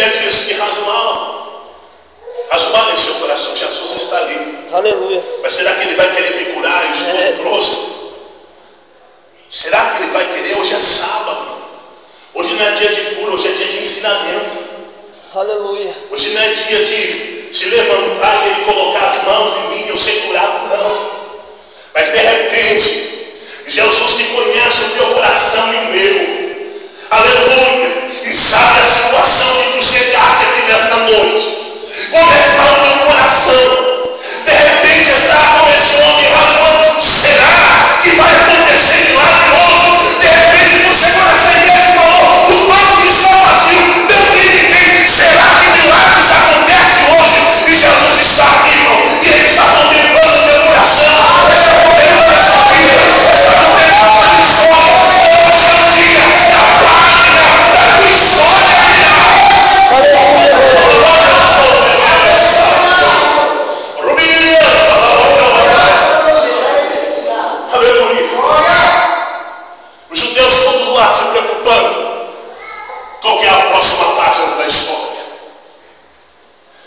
Bíblia diz que rasmaram em seu coração. Jesus está ali. Aleluia. Mas será que ele vai querer me curar? Eu estou leproso. Será que ele vai querer? Hoje é sábado. Hoje não é dia de cura, hoje é dia de ensinamento. Aleluia. Hoje não é dia de se levantar e ele colocar as mãos em mim e eu ser curado, não. Mas de repente, Jesus que conhece o teu coração e o meu. Aleluia. E sabe a situação que tu chegaste aqui nesta noite. Começar o teu coração. De repente está começando e rasgando. Será que vai acontecer milagre hoje? De repente tu chegou nessa igreja e falou: os bancos estão vazios, não tem ninguém. Será que milagres acontecem hoje? E Jesus está aqui, irmão. E ele está contemplando o teu coração. Está contemplando a sua vida. Está contemplando a tua história. Hoje é o dia da página da tua história. Os judeus todos lá se preocupando qual que é a próxima página da história.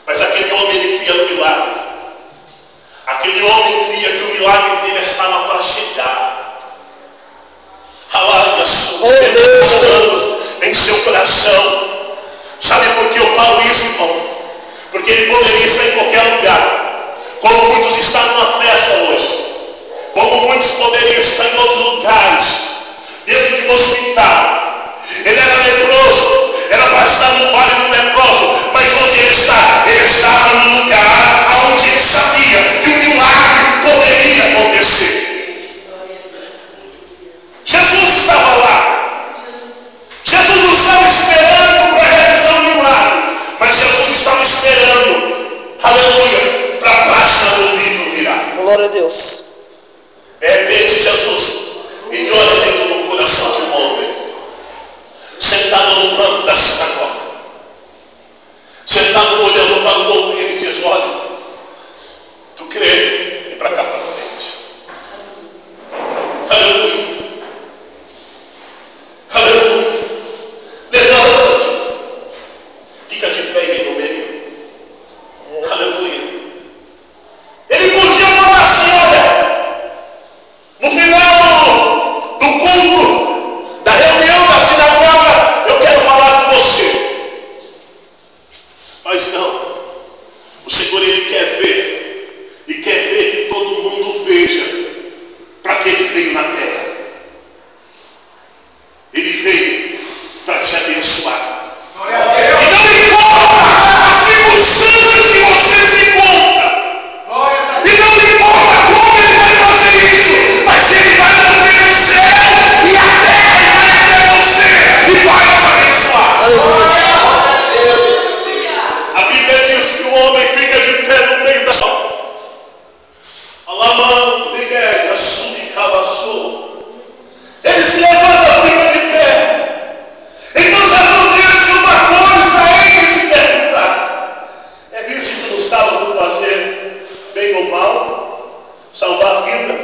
Mas aquele homem, ele cria no milagre. Aquele homem cria que o milagre dele estava para chegar. Alaia em seu coração. Sabe por que eu falo isso, irmão? Porque ele poderia estar em qualquer lugar. Como muitos estão numa festa hoje. Como muitos poderiam estar em outros lugares. Dentro de um hospital. Ele era leproso. Era para estar no vale do leproso. Mas onde ele está? Ele estava num lugar onde ele sabia que o milagre poderia acontecer. Jesus estava lá. Jesus não estava esperando para realizar um milagre. Mas Jesus estava esperando, aleluia, para a página do livro virar. Glória a Deus. De repente Jesus me olha dentro do coração de um homem, sentado no banco da sinagoga, sentado olhando para o outro, e ele diz: olha, tu crê? Vem para cá para frente. Aleluia. Aleluia. Levanta-te. Fica de pé e vem no meio. Aleluia. Ele podia falar assim: olha, no final do culto, da reunião da sinagoga, eu quero falar com você. Mas não. O Senhor, ele quer ver. E quer ver que todo mundo veja para que ele veio na terra. Ele veio para te abençoar. E não importa as circunstâncias que você se encontra. E não importa como ele vai fazer isso. Mas ele vai mover o céu e a terra vai até você. E vai te abençoar. A Bíblia diz que o homem fica de pé no meio da sua. Alamando, Miguel, a subicavaçu. Ele se levanta, fica de pé. Então Jesus disse uma coisa a ele te perguntar: é isso que tu sabes fazer, bem ou mal? Salvar a vida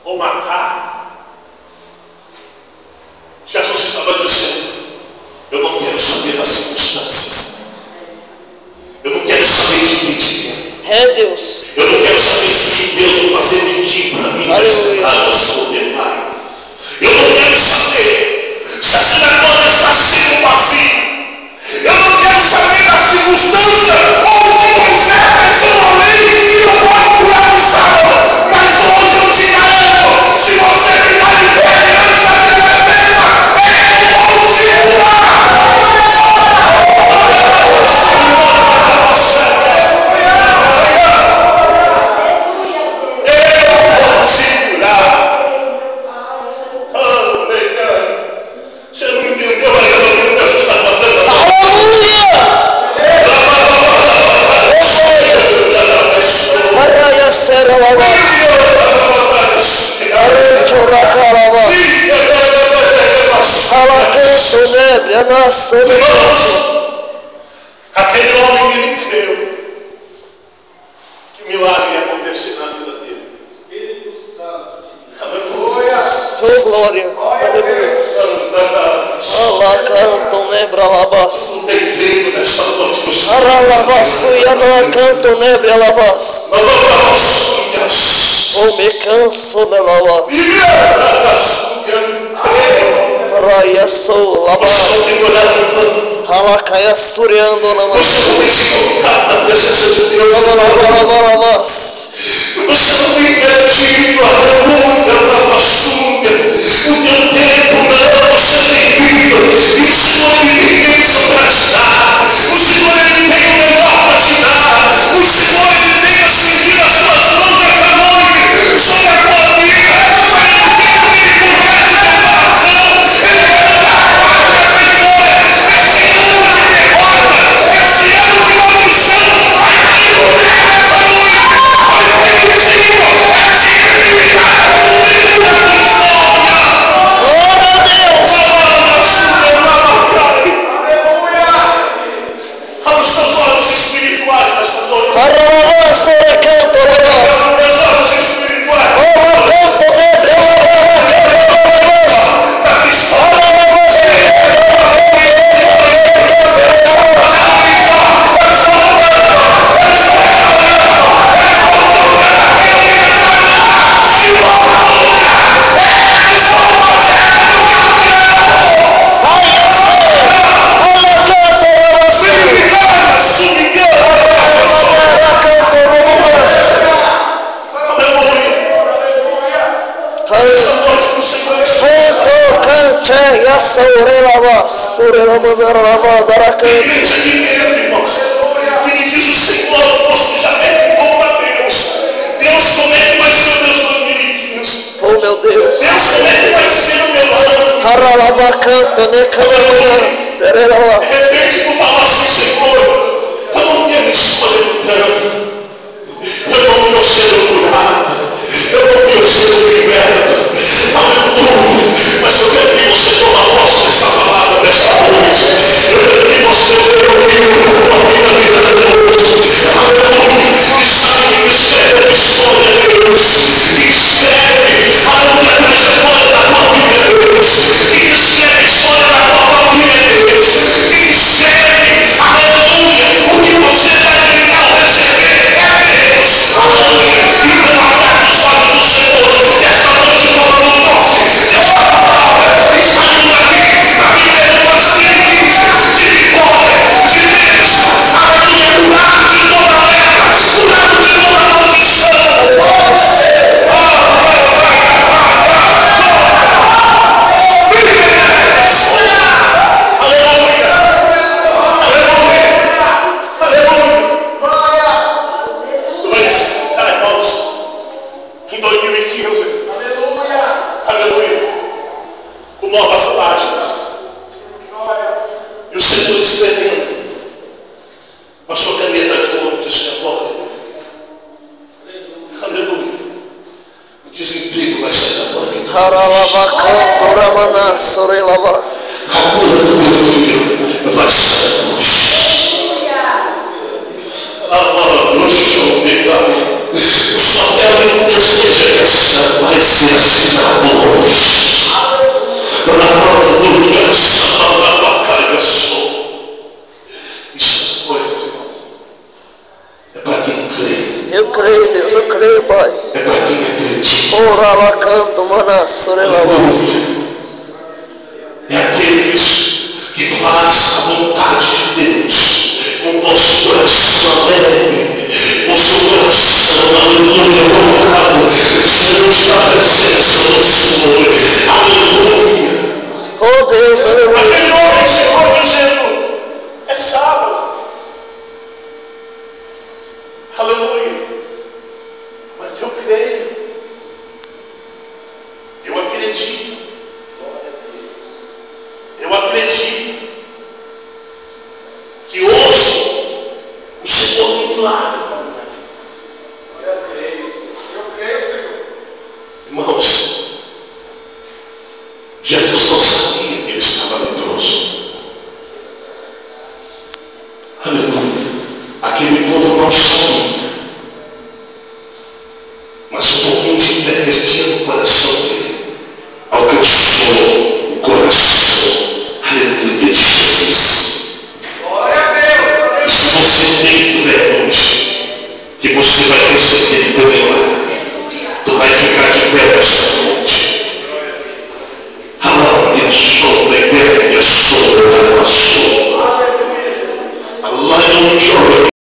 ou matar? Jesus estava dizendo: eu não quero saber das circunstâncias. Eu não quero saber de mentira. É Deus. Eu não quero saber se os judeus vão fazer mentir para mim. Eu sou meu pai. Eu não quero saber se a sinagoga está sendo vazia. Eu não quero saber das circunstâncias ou se Moisés é uma lei que não pode curar o sábado. Mas hoje eu te garanto: se você ficar de pé diante da minha presença, eu vou te curar. Você não entendeu ainda o que Deus está fazendo? Aquele homem, ele creu que o milagre ia acontecer na vida dele. Espírito Santo. Aleluia. Oh, glória. Aleluia. Alacanto nebra labas. Não tem treino nessa noite do Senhor. Aralabaçu e alacanto nebra labas. Oh, me canso de labas. Raia sou labas. Alacaia suriando na mão. Você não tem se colocado na presença de Deus. Labas. Você não tem perdido a aleluia na maçuga. O teu tempo não, você tem vindo. E o Senhor ele tem bênção para te dar. O Senhor ele tem o melhor para te dar. O Senhor ele tem acendido as suas mãos nessa noite sobre a tua vida. Sobre o tempo que ele conhece o teu coração. Ele vai dar essa vitória. Esse ano de derrota. Esse ano de maldição. Vai cair no meio dessa noite. Os teus olhos espirituais nesta noite. Os olhos espirituais. Ele diz o Senhor, posto já perguntou para Deus. Deus, como é que vai ser o meu 2015? Oh, meu Deus. Deus, como é que vai ser o meu ano? De repente tu fala assim, Senhor, eu não vi a minha escolha mudando. Eu não vi eu sendo curado. Eu não vi eu sendo liberto. Aleluia. Mas eu quero que você tome posse dessa palavra dessa noite. Eu quero que você ouvir uma vida de Deus. Aleluia. E sabe que escreve a história de Deus. E escreve, aleluia, a história da tua vida, Deus. E escreve a história da tua família, Deus. E escreve, aleluia, o que você vai ganhar ou receber é Deus. Aleluia. Então abre os olhos do Senhor. Esta noite eu não posso. Esta palavra está indo aqui. A Bíblia é uma experiência de vitória, de bênção. Aleluia. Curado de toda guerra. Curado de toda maldição. Aleluia. Aleluia. Aleluia. Tu vai estar, irmãos, em 2015. Aleluia. Com novas páginas. E o Senhor escrevendo a sua caneta de ouro diz que agora, aleluia, o desemprego vai sair da tua vida. A cura do meu filho vai sair hoje. O só quero que deseja que essa vai ser assinado hoje. Essas coisas, irmãos, é para quem crê. Eu creio, Deus, eu creio, Pai. É para quem acredita. Ora, canto, É aqueles que fazem a vontade de Deus com o vosso coração alegre, com o seu coração, aleluia, voltado, diante da presença do Senhor. Aleluia. Oh, Deus, aleluia. Aquele homem chegou dizendo, é sábado. Aleluia. Mas eu creio. Eu acredito. Eu acredito não chorou.